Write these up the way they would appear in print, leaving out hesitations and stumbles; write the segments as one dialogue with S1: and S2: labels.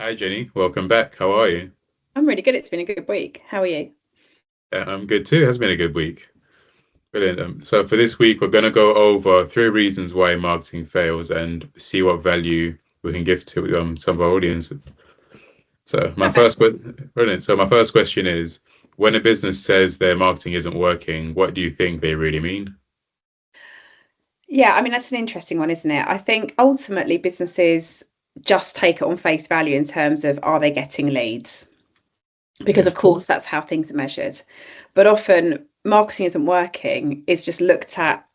S1: Hi Jenny, welcome back. How are you?
S2: I'm really good. It's been a good week. How are you?
S1: Yeah, I'm good too. It has been a good week. Brilliant. So for this week, we're going to go over three reasons why marketing fails and see what value we can give to some of our audience. So
S2: Perfect.
S1: brilliant. So my first question is, when a business says their marketing isn't working, what do you think they really mean?
S2: Yeah, I mean, that's an interesting one, isn't it? I think ultimately businesses just take it on face value in terms of are they getting leads? Because,
S1: Yeah,
S2: of course, that's how things are measured. But often marketing isn't working is just looked at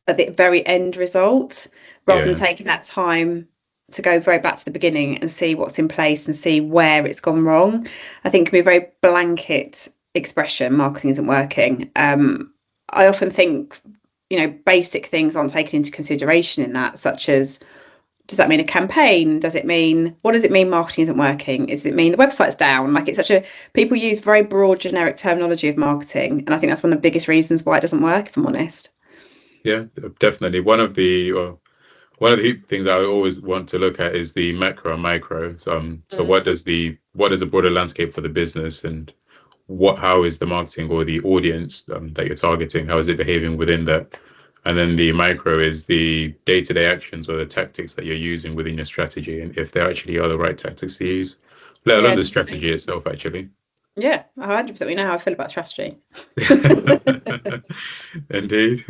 S2: the very end result rather than
S1: yeah,
S2: taking that time to go very back to the beginning and see what's in place and see where it's gone wrong. I think it can be a very blanket expression, marketing isn't working. I often think, basic things aren't taken into consideration in that, such as does that mean a campaign? What does it mean marketing isn't working? Does it mean the website's down? Like it's such a, people use very broad generic terminology of marketing. And I think that's one of the biggest reasons why it doesn't work, if I'm honest.
S1: yeah, definitely. One of the things I always want to look at is the macro and micro. So
S2: Mm.
S1: what does the broader landscape for the business and how is the marketing or the audience that you're targeting? How is it behaving within that? And then the micro is the day-to-day actions or the tactics that you're using within your strategy, and if they actually are the right tactics to use, let alone
S2: Yeah,
S1: the
S2: definitely.
S1: strategy itself, actually.
S2: Yeah, 100%. We know how I feel about strategy.
S1: Indeed.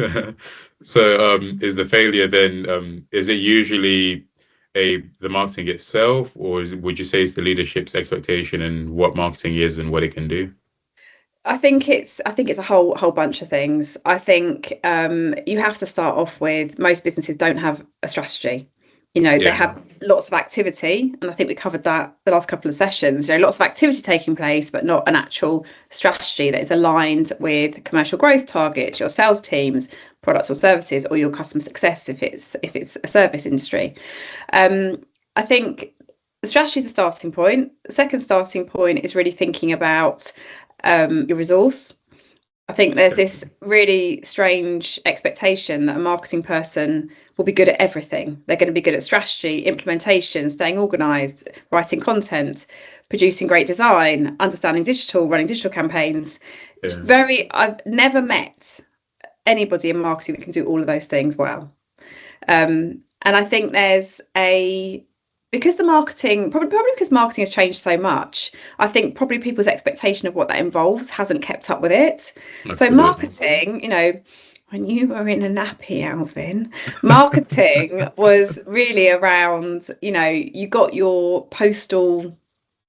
S1: So, is the failure then, is it usually the marketing itself, or would you say it's the leadership's expectation and what marketing is and what it can do?
S2: I think it's a whole bunch of things. I think you have to start off with most businesses don't have a strategy. They
S1: Yeah,
S2: have lots of activity, and I think we covered that the last couple of sessions. Lots of activity taking place, but not an actual strategy that is aligned with commercial growth targets, your sales teams, products or services, or your customer success if it's a service industry. Um, I think the strategy is a starting point. The second starting point is really thinking about your resource. I think there's this really strange expectation that a marketing person will be good at everything. They're going to be good at strategy, implementation, staying organized, writing content, producing great design, understanding digital, running digital campaigns.
S1: yeah,
S2: I've never met anybody in marketing that can do all of those things well. And I think there's a because the marketing probably because marketing has changed so much, I think probably people's expectation of what that involves hasn't kept up with it. So
S1: absolutely.
S2: marketing, when you were in a nappy, Alvin, marketing was really around, you got your postal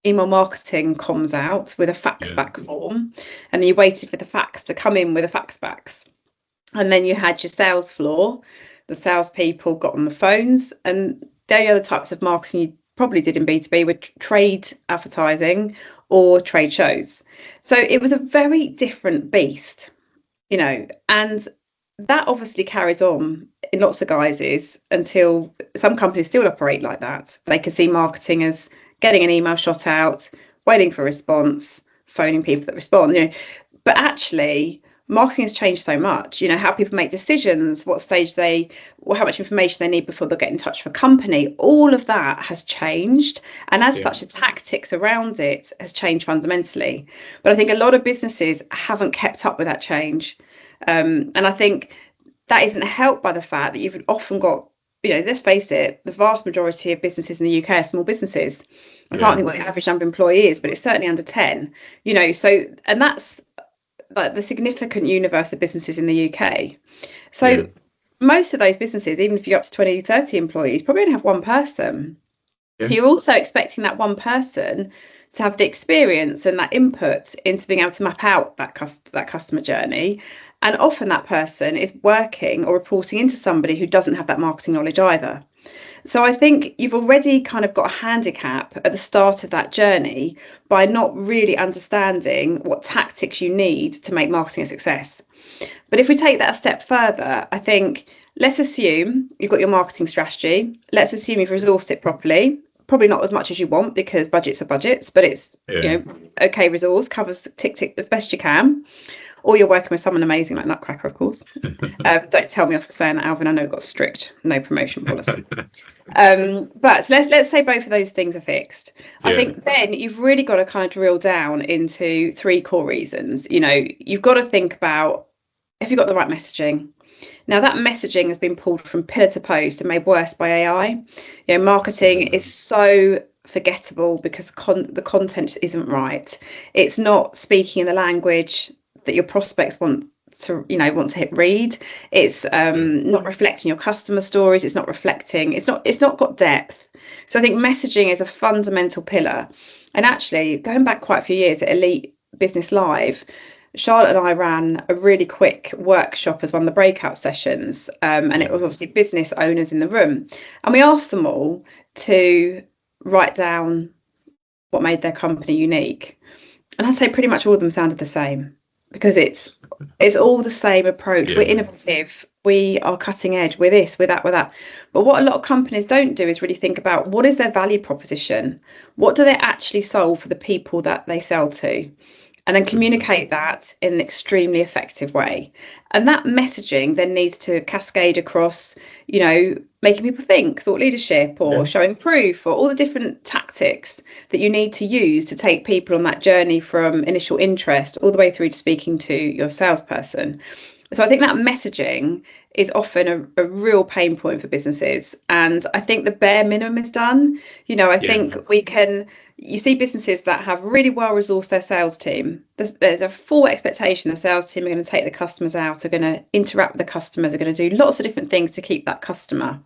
S2: email marketing comms out with a fax
S1: Yeah,
S2: back form, and you waited for the fax to come in with a fax backs. And then you had your sales floor. The salespeople got on the phones, and the only other types of marketing you probably did in B2B were trade advertising or trade shows. So it was a very different beast, and that obviously carries on in lots of guises until some companies still operate like that. They can see marketing as getting an email shot out, waiting for a response, phoning people that respond, but actually marketing has changed so much, how people make decisions, what stage or how much information they need before they'll get in touch with a company. All of that has changed, and as
S1: yeah,
S2: such the tactics around it has changed fundamentally. But I think a lot of businesses haven't kept up with that change, and I think that isn't helped by the fact that you've often got, let's face it, the vast majority of businesses in the UK are small businesses. I can't
S1: yeah,
S2: think what the average number of employees is, but it's certainly under 10, so, and that's like the significant universe of businesses in the UK.
S1: yeah,
S2: So most of those businesses, even if you're up to 20, 30 employees, probably only have one person.
S1: yeah,
S2: So you're also expecting that one person to have the experience and that input into being able to map out that customer journey. And often that person is working or reporting into somebody who doesn't have that marketing knowledge either. So I think you've already kind of got a handicap at the start of that journey by not really understanding what tactics you need to make marketing a success. But if we take that a step further, I think let's assume you've got your marketing strategy. Let's assume you've resourced it properly. Probably not as much as you want because budgets are budgets, but it's
S1: yeah,
S2: okay resource, covers tick tick as best you can. or you're working with someone amazing like Nutcracker, of course. Don't tell me off for saying that, Alvin. I know we've got strict no promotion policy. But let's say both of those things are fixed. I think then you've really got to kind of drill down into 3 core reasons. You've got to think about, have you got the right messaging? Now, that messaging has been pulled from pillar to post and made worse by AI. Marketing is so forgettable because the content isn't right. It's not speaking in the language that your prospects want to hit read. It's not reflecting your customer stories. It's not got depth. So I think messaging is a fundamental pillar. And actually, going back quite a few years at Elite Business Live, Charlotte and I ran a really quick workshop as one of the breakout sessions, and it was obviously business owners in the room, and we asked them all to write down what made their company unique, and I'd say pretty much all of them sounded the same, because it's all the same approach. We're innovative, we are cutting edge, we're this, we're that. But what a lot of companies don't do is really think about, what is their value proposition, what do they actually solve for the people that they sell to, and then communicate that in an extremely effective way. And that messaging then needs to cascade across, making people think, thought leadership, or showing proof, or all the different tactics that you need to use to take people on that journey from initial interest all the way through to speaking to your salesperson. So I think that messaging is often a real pain point for businesses. And I think the bare minimum is done. I think you see businesses that have really well resourced their sales team. There's a full expectation the sales team are going to take the customers out, are going to interact with the customers, are going to do lots of different things to keep that customer.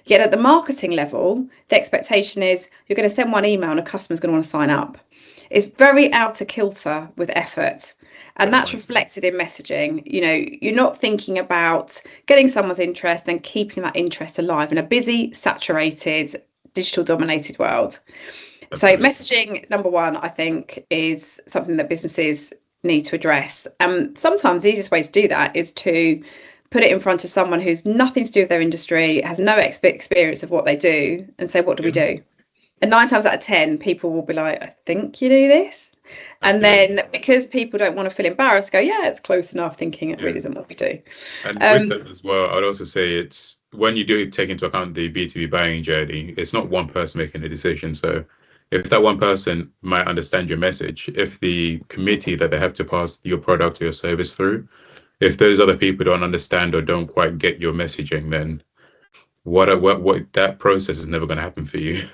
S2: Yet at the marketing level, the expectation is you're going to send one email and a customer's going to want to sign up. It's very out of kilter with effort. And that's reflected in messaging. You're not thinking about getting someone's interest and keeping that interest alive in a busy, saturated, digital dominated world. Absolutely. So messaging, number one, I think, is something that businesses need to address. Sometimes the easiest way to do that is to put it in front of someone who's nothing to do with their industry, has no experience of what they do, and say, what do we do? And 9 times out of 10, people will be like, I think you do this. And then because people don't want to feel embarrassed, go, yeah, it's close enough, thinking it really isn't what we do.
S1: And with that as well, I'd also say it's, when you do take into account the B2B buying journey, it's not one person making a decision. So if that one person might understand your message, if the committee that they have to pass your product or your service through, if those other people don't understand or don't quite get your messaging, then what that process is never going to happen for you.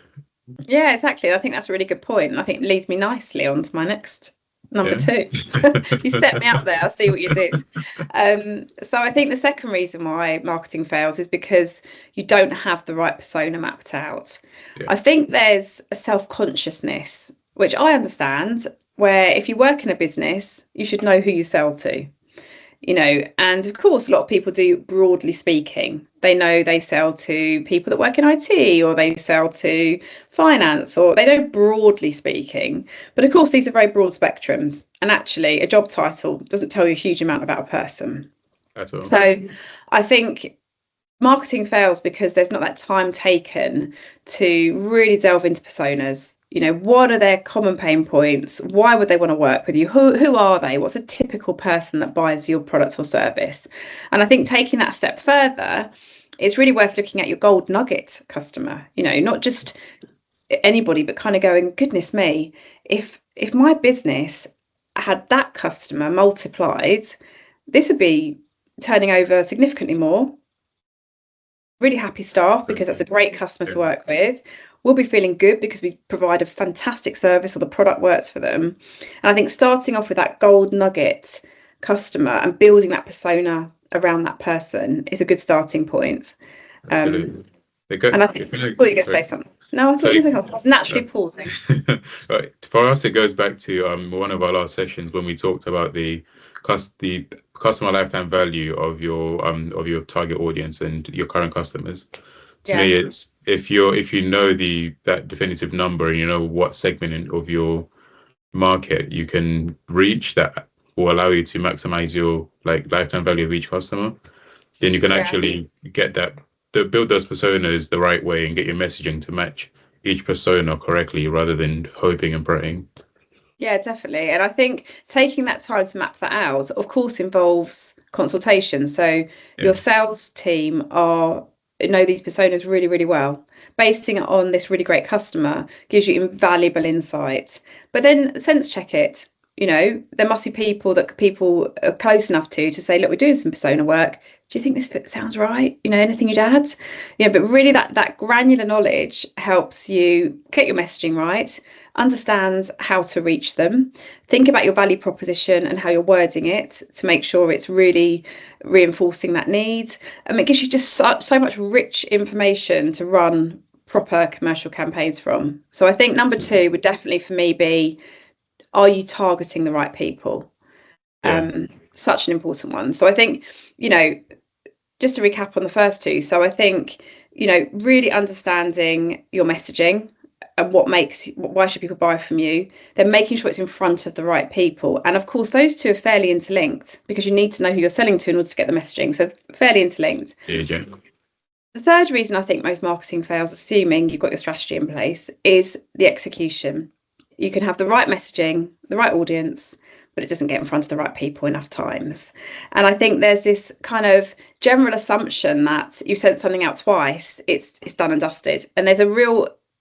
S2: Yeah, exactly. I think that's a really good point. And I think it leads me nicely on to my next number 2. You set me up there. I'll see what you did. So I think the second reason why marketing fails is because you don't have the right persona mapped out. I think there's a self-consciousness, which I understand, where if you work in a business, you should know who you sell to. And of course, a lot of people do, broadly speaking. They know they sell to people that work in IT, or they sell to finance, or they know, broadly speaking. But of course, these are very broad spectrums. And actually, a job title doesn't tell you a huge amount about a person.
S1: That's all.
S2: So I think marketing fails because there's not that time taken to really delve into personas. What are their common pain points? Why would they want to work with you? Who are they? What's a typical person that buys your product or service? And I think taking that step further, it's really worth looking at your gold nugget customer, not just anybody, but kind of going, goodness me, if my business had that customer multiplied, this would be turning over significantly more. Really happy staff, because that's a great customer to work with. We'll be feeling good because we provide a fantastic service, or the product works for them. And I think starting off with that gold nugget customer and building that persona around that person is a good starting point.
S1: Absolutely.
S2: And I think you're going to say something. No, I thought you were going to say something. I was naturally pausing.
S1: Right. For us, it goes back to one of our last sessions when we talked about the customer lifetime value of your target audience and your current customers. To me, it's if you know that definitive number, and you know what segment of your market you can reach, that will allow you to maximize your lifetime value of each customer, then you can actually get build those personas the right way and get your messaging to match each persona correctly, rather than hoping and praying.
S2: Yeah, definitely. And I think taking that time to map that out, of course, involves consultation. So
S1: Yeah,
S2: your sales team are know these personas really, really well. Basing it on this really great customer gives you invaluable insight. But then sense check it. There must be people that people are close enough to say, look, we're doing some persona work. Do you think this bit sounds right? Anything you'd add? But really that granular knowledge helps you get your messaging right, understand how to reach them, think about your value proposition and how you're wording it to make sure it's really reinforcing that need. It gives you just so much rich information to run proper commercial campaigns from. So I think number two would definitely for me be, are you targeting the right people?
S1: yeah,
S2: Such an important one. So I think, just to recap on the first two. So I think, really understanding your messaging and why should people buy from you, then making sure it's in front of the right people. And of course, those two are fairly interlinked because you need to know who you're selling to in order to get the messaging. So fairly interlinked.
S1: yeah,
S2: The third reason I think most marketing fails, assuming you've got your strategy in place, is the execution. You can have the right messaging, the right audience, but it doesn't get in front of the right people enough times. And I think there's this kind of general assumption that you've sent something out twice, it's done and dusted. And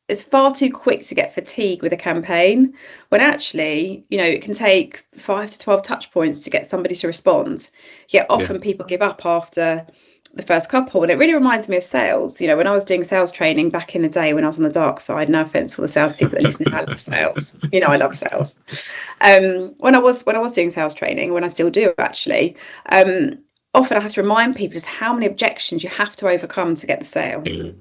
S2: it's far too quick to get fatigue with a campaign when actually, it can take 5 to 12 touch points to get somebody to respond. Yet
S1: yeah,
S2: often people give up after the first couple. And it really reminds me of sales. When I was doing sales training back in the day when I was on the dark side, no offense for the salespeople that listen, I love sales. I love sales. When I was doing sales training, when I still do actually, often I have to remind people just how many objections you have to overcome to get the sale.
S1: yeah.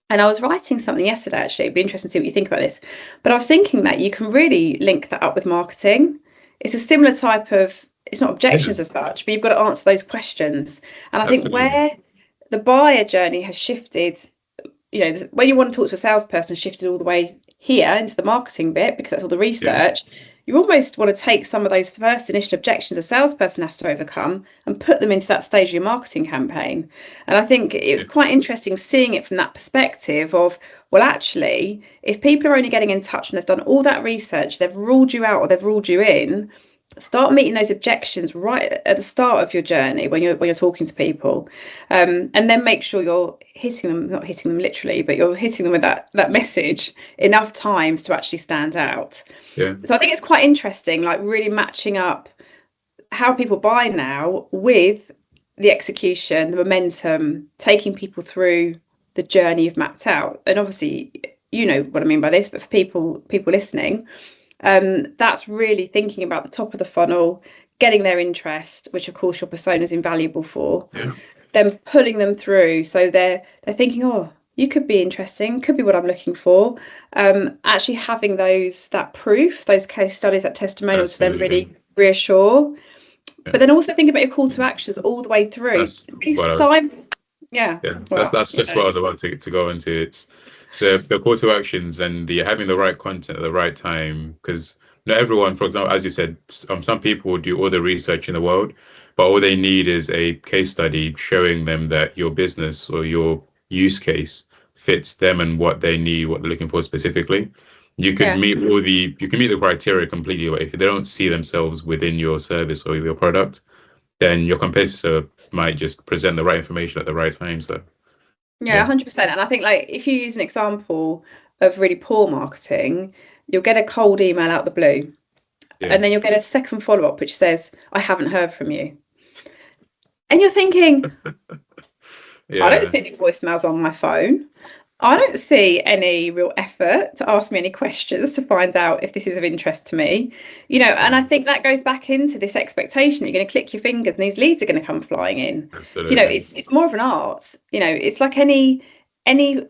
S2: And I was writing something yesterday, actually. It'd be interesting to see what you think about this. But I was thinking that you can really link that up with marketing. It's a similar type of, it's not
S1: Yeah,
S2: objections as such, but you've got to answer those questions. And I think
S1: absolutely.
S2: where the buyer journey has shifted, when you want to talk to a salesperson, shifted all the way here into the marketing bit because that's all the
S1: Yeah,
S2: research. You almost want to take some of those first initial objections a salesperson has to overcome and put them into that stage of your marketing campaign. And I think it was
S1: yeah,
S2: quite interesting seeing it from that perspective of, well, actually, if people are only getting in touch and they've done all that research, they've ruled you out or they've ruled you in, start meeting those objections right at the start of your journey when you're talking to people, and then make sure you're hitting them, not hitting them literally, but you're hitting them with that message enough times to actually stand out.
S1: yeah,
S2: So I think it's quite interesting, like really matching up how people buy now with the execution, the momentum, taking people through the journey you've mapped out. And obviously, you know what I mean by this, but for people listening, that's really thinking about the top of the funnel, getting their interest, which of course your persona is invaluable for,
S1: yeah,
S2: then pulling them through so they're thinking, oh, you could be interesting, could be what I'm looking for. Actually having that proof, those case studies, that testimonials to then
S1: absolutely.
S2: really reassure.
S1: Yeah.
S2: But then also think about your call to actions all the way through.
S1: That's what I was.
S2: Sign, yeah.
S1: Yeah,
S2: Well,
S1: that's just what I was about to go into. It's the call to actions and the having the right content at the right time. Because not everyone, for example, as you said, some people will do all the research in the world, but all they need is a case study showing them that your business or your use case fits them and what they need, what they're looking for specifically.
S2: yeah.
S1: You can meet the criteria completely, but if they don't see themselves within your service or your product, then your competitor might just present the right information at the right time. So
S2: Yeah,
S1: yeah,
S2: 100%. And I think like if you use an example of really poor marketing, you'll get a cold email out the blue.
S1: yeah,
S2: And then you'll get a second follow-up which says, I haven't heard from you. And you're thinking, I don't
S1: yeah,
S2: see any voicemails on my phone. I don't see any real effort to ask me any questions to find out if this is of interest to me. And I think that goes back into this expectation that you're going to click your fingers and these leads are going to come flying in.
S1: absolutely.
S2: It's more of an art. It's like any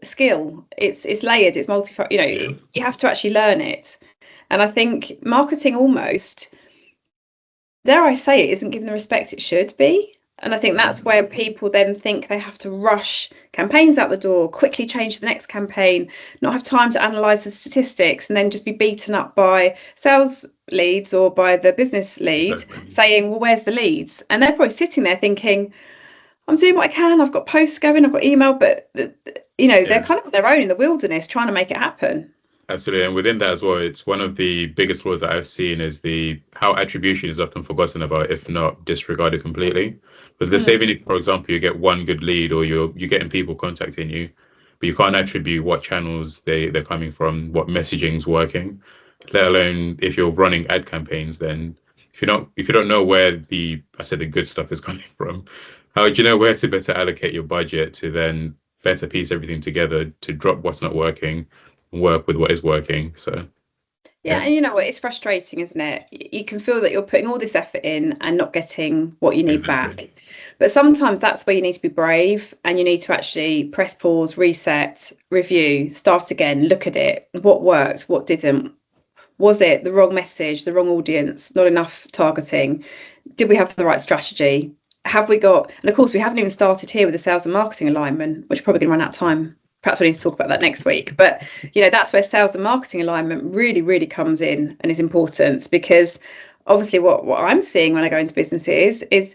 S2: skill. It's layered, it's
S1: Yeah,
S2: you have to actually learn it. And I think marketing almost, dare I say it, isn't given the respect it should be. And I think that's where people then think they have to rush campaigns out the door, quickly change the next campaign, not have time to analyse the statistics, and then just be beaten up by sales leads or by the business lead
S1: exactly.
S2: saying, well, where's the leads? And they're probably sitting there thinking, I'm doing what I can, I've got posts going, I've got email, but they're
S1: Yeah,
S2: kind of on their own in the wilderness trying to make it happen.
S1: Absolutely. And within that as well, it's one of the biggest flaws that I've seen is the how attribution is often forgotten about, if not disregarded completely. Because let's say,
S2: Mm.
S1: even if, for example, you get one good lead or you're getting people contacting you, but you can't attribute what channels they're coming from, what messaging's working, let alone if you're running ad campaigns, then if you don't know where the good stuff is coming from, how do you know where to better allocate your budget to then better piece everything together to drop what's not working, work with what is working. So
S2: Yeah,
S1: yeah,
S2: and you know what? It's frustrating, isn't it? You can feel that you're putting all this effort in and not getting what you need
S1: exactly.
S2: back. But sometimes that's where you need to be brave and you need to actually press pause, reset, review, start again, look at it. What worked? What didn't? Was it the wrong message, the wrong audience, not enough targeting? Did we have the right strategy? Have we got, and of course, we haven't even started here with the sales and marketing alignment, which are probably going to run out of time. Perhaps we need to talk about that next week. But, you know, that's where sales and marketing alignment really, really comes in and is important because obviously what I'm seeing when I go into businesses is,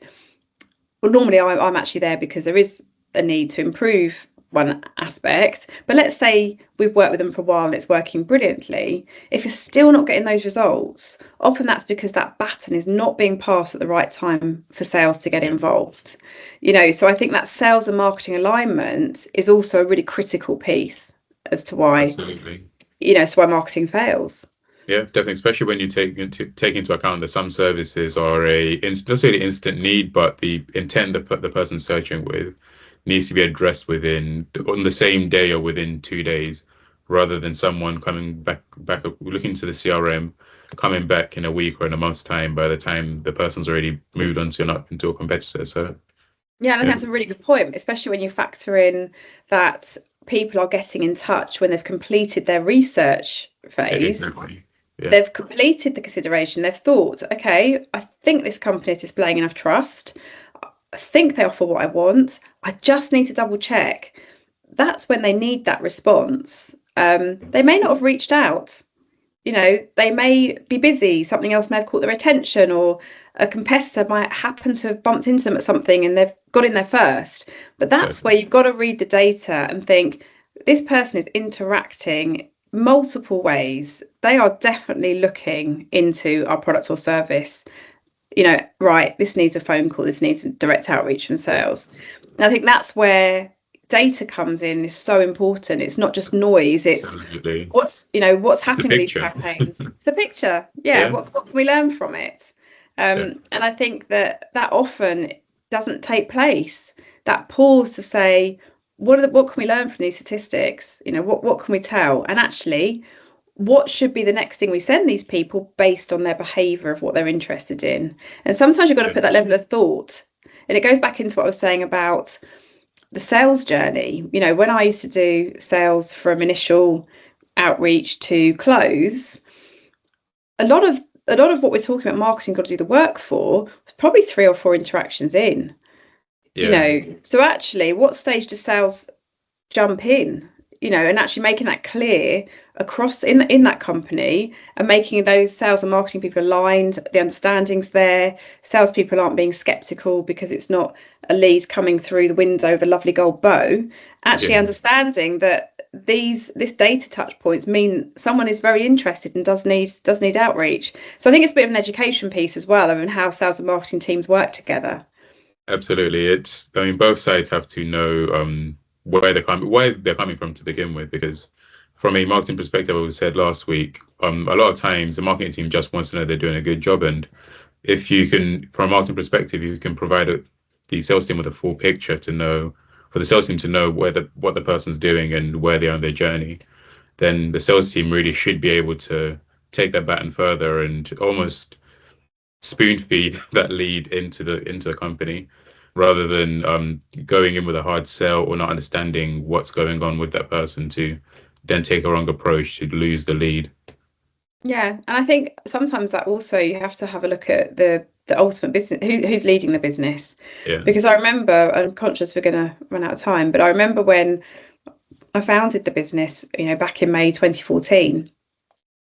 S2: well, normally I'm actually there because there is a need to improve one aspect. But let's say we've worked with them for a while and it's working brilliantly. If you're still not getting those results, often that's because that baton is not being passed at the right time for sales to get
S1: Yeah,
S2: involved. You know, so I think that sales and marketing alignment is also a really critical piece as to why,
S1: absolutely.
S2: you know, so why marketing fails.
S1: Yeah, definitely. Especially when you take into account that some services are not necessarily instant need, but the intent the person's searching with needs to be addressed within on the same day or within 2 days, rather than someone coming back looking to the CRM, coming back in a week or in a month's time. By the time the person's already moved on to into a competitor. So
S2: Yeah, and I think
S1: yeah,
S2: that's a really good point, especially when you factor in that people are getting in touch when they've completed their research phase.
S1: exactly. Yeah,
S2: They've completed the consideration. They've thought, okay, I think this company is displaying enough trust. I think they offer what I want. I just need to double check. That's when they need that response. They may not have reached out. You know, they may be busy. Something else may have caught their attention, or a competitor might happen to have bumped into them at something and they've got in there first. But that's where
S1: certainly.
S2: you've got to read the data and think this person is interacting multiple ways. They are definitely looking into our product or service. You know, right, this needs a phone call, this needs direct outreach and sales. And I think that's where data comes in is so important. It's not just noise, it's
S1: Absolutely.
S2: what's
S1: It's the
S2: happening in these
S1: picture.
S2: campaigns. It's the picture. Yeah,
S1: Yeah,
S2: what can we learn from it?
S1: yeah,
S2: And I think that often doesn't take place. That pause to say, what can we learn from these statistics? You know, what can we tell? And actually, what should be the next thing we send these people based on their behavior of what they're interested in? And sometimes you've got to
S1: yeah,
S2: put that level of thought. And it goes back into what I was saying about the sales journey. You know, when I used to do sales from initial outreach to close, a lot of what we're talking about marketing got to do the work for was probably 3 or 4 interactions in. You
S1: yeah.
S2: know, so actually, what stage does sales jump in? You know, and actually making that clear across in that company and making those sales and marketing people aligned, the understandings there. Salespeople aren't being skeptical because it's not a lead coming through the window with a lovely gold bow. Actually
S1: Yeah.
S2: understanding that this data touch points mean someone is very interested and does need outreach. So I think it's a bit of an education piece as well of how sales and marketing teams work together.
S1: Absolutely. I mean, both sides have to know where they're coming from to begin with, because from a marketing perspective, as we said last week, a lot of times the marketing team just wants to know they're doing a good job. And if you can, from a marketing perspective, you can provide the sales team with a full picture to know, for the sales team to know what the person's doing and where they are on their journey, then the sales team really should be able to take that baton further and almost spoon feed that lead into the company, rather than going in with a hard sell or not understanding what's going on with that person to then take a wrong approach to lose the lead.
S2: Yeah, and I think sometimes that also you have to have a look at the ultimate business, who's leading the business.
S1: Yeah,
S2: Because I remember, I'm conscious we're going to run out of time, but I remember when I founded the business, you know, back in May 2014.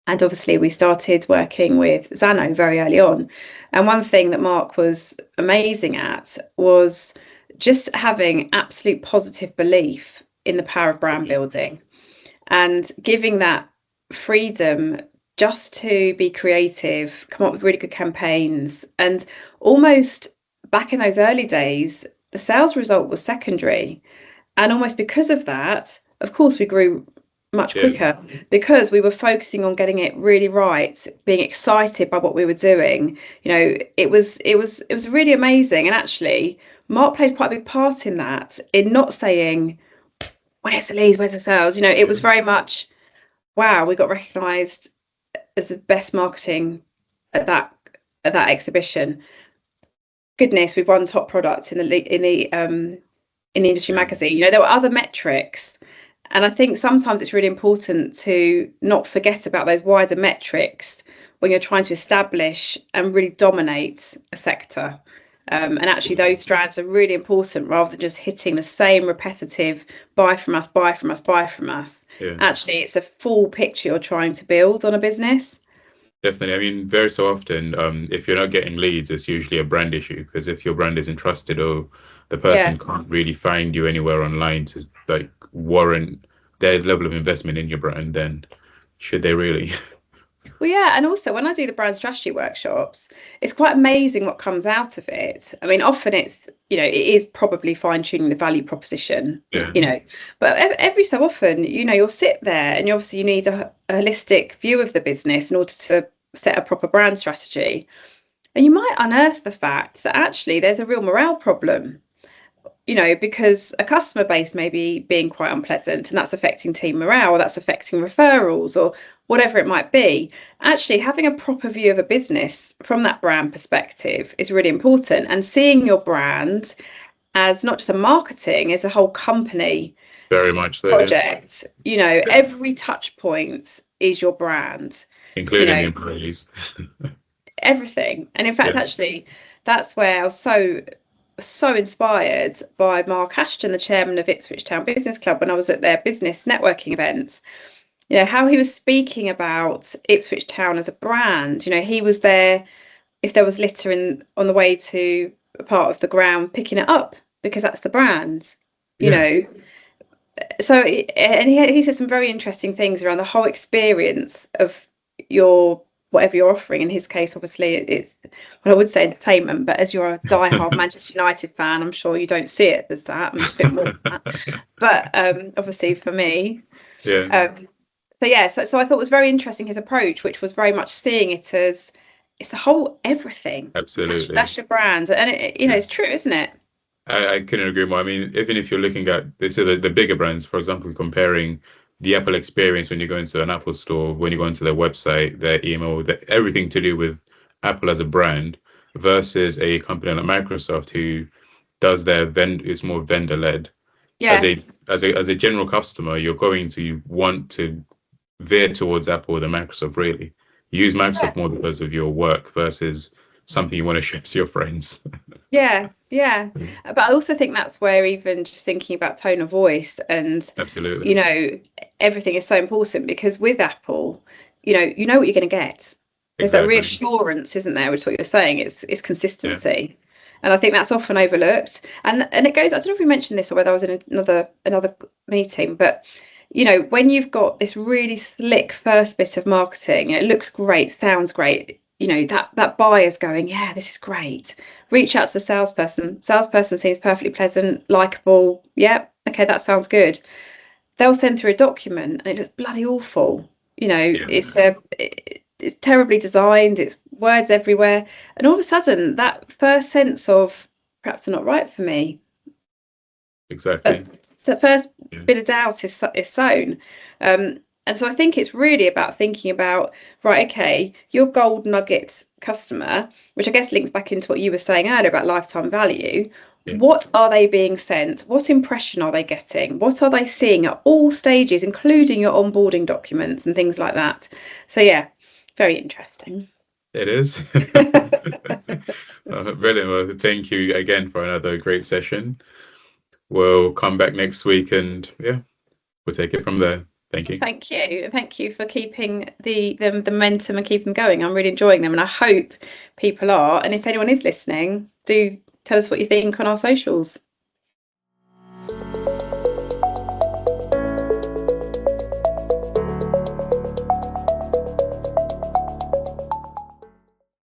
S2: And obviously we started working with Zano very early on. And one thing that Mark was amazing at was just having absolute positive belief in the power of brand building and giving that freedom just to be creative, come up with really good campaigns. And almost back in those early days, the sales result was secondary. And almost because of that, of course, we grew much quicker because we were focusing on getting it really right, being excited by what we were doing. It was really amazing. And actually, Mark played quite a big part in that, in not saying, where's the lead, where's the sales? It was very much, wow, we got recognised as the best marketing at that exhibition. Goodness, we've won top product in the industry magazine. There were other metrics, and I think sometimes it's really important to not forget about those wider metrics when you're trying to establish and really dominate a sector. And actually, those strands are really important, rather than just hitting the same repetitive buy from us, buy from us, buy from us.
S1: Yeah.
S2: Actually, it's a full picture you're trying to build on a business.
S1: Definitely. I mean, very so often, if you're not getting leads, it's usually a brand issue, because if your brand isn't trusted, or the person can't really find you anywhere online to like warrant their level of investment in your brand, then should they really?
S2: Well, yeah, and also when I do the brand strategy workshops, it's quite amazing what comes out of it. I mean, often it's, it is probably fine-tuning the value proposition, but every so often, you'll sit there and obviously you need a holistic view of the business in order to set a proper brand strategy. And you might unearth the fact that actually there's a real morale problem, because a customer base may be being quite unpleasant, and that's affecting team morale, or that's affecting referrals, or whatever it might be. Actually, having a proper view of a business from that brand perspective is really important, and seeing your brand as not just a marketing, as a whole company
S1: Very much so,
S2: project. Every touch point is your brand,
S1: including the employees.
S2: Everything. And in fact, actually, that's where I was so inspired by Mark Ashton, the chairman of Ipswich Town Business Club, when I was at their business networking event. How he was speaking about Ipswich Town as a brand. He was there if there was litter on the way to a part of the ground, picking it up, because that's the brand. So, and he said some very interesting things around the whole experience of whatever you're offering. In his case, obviously, it's, well, I would say entertainment, but as you're a diehard Manchester United fan, I'm sure you don't see it as that. I'm a bit more than that. But obviously, for me, so I thought it was very interesting, his approach, which was very much seeing it as it's the whole everything.
S1: Absolutely,
S2: that's your brand, and it's true, isn't it?
S1: I couldn't agree more. I mean, even if you're looking at the bigger brands, for example, comparing the Apple experience when you go into an Apple store, when you go into their website, their email, everything to do with Apple as a brand, versus a company like Microsoft, who does it's more vendor led.
S2: Yeah.
S1: As a general customer, you're going to want to veer towards Apple than Microsoft. Really, you use Microsoft more because of your work versus something you want to share to your friends.
S2: Yeah. But I also think that's where, even just thinking about tone of voice and
S1: absolutely,
S2: everything is so important, because with Apple, you know what you're going to get. There's that reassurance, isn't there, which what you're saying, it's consistency. Yeah. And I think that's often overlooked. And it goes, I don't know if we mentioned this or whether I was in another meeting, but when you've got this really slick first bit of marketing, it looks great, sounds great, that buyer's going, yeah, this is great. Reach out to the salesperson seems perfectly pleasant, likable. Yep, okay, that sounds good. They'll send through a document and it looks bloody awful. It's terribly designed, it's words everywhere, and all of a sudden that first sense of perhaps they're not right for me,
S1: exactly,
S2: the first bit of doubt is sown. And so I think it's really about thinking about, right, okay, your gold nugget customer, which I guess links back into what you were saying earlier about lifetime value. Yeah. What are they being sent? What impression are they getting? What are they seeing at all stages, including your onboarding documents and things like that? So, yeah, very interesting.
S1: It is. Brilliant. Well, thank you again for another great session. We'll come back next week and, we'll take it from there. Thank you.
S2: Thank you for keeping the momentum and keeping them going. I'm really enjoying them, and I hope people are. And if anyone is listening, do tell us what you think on our socials.